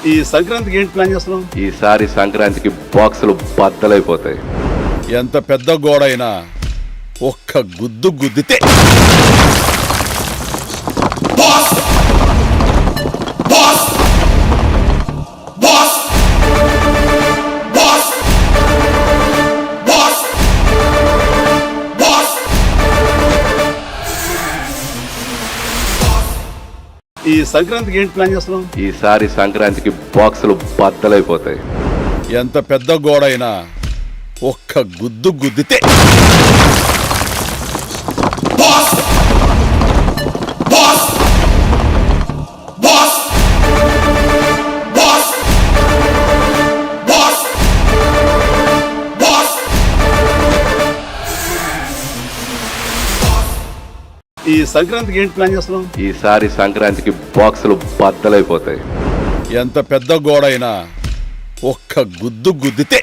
ఈ సంక్రాంతికి ఏంటి ప్లాన్ చేస్తున్నాం? ఈసారి సంక్రాంతికి బాక్సులు బద్దలైపోతాయి. ఎంత పెద్ద గోడ అయినా ఒక్క గుద్దు గుద్దితే ఈ సంక్రాంతికి ఏంటి ప్లాన్ చేస్తున్నాం? ఈసారి సంక్రాంతికి బాక్సులు బద్దలైపోతాయి. ఎంత పెద్ద గోడ అయినా ఒక్క గుద్దు గుద్దితే ఈ సంక్రాంతికి ఏంటి ప్లాన్ చేస్తున్నాం? ఈసారి సంక్రాంతికి బాక్సులు బద్దలైపోతాయి. ఎంత పెద్ద గోడ అయినా ఒక్క గుద్దు గుద్దితే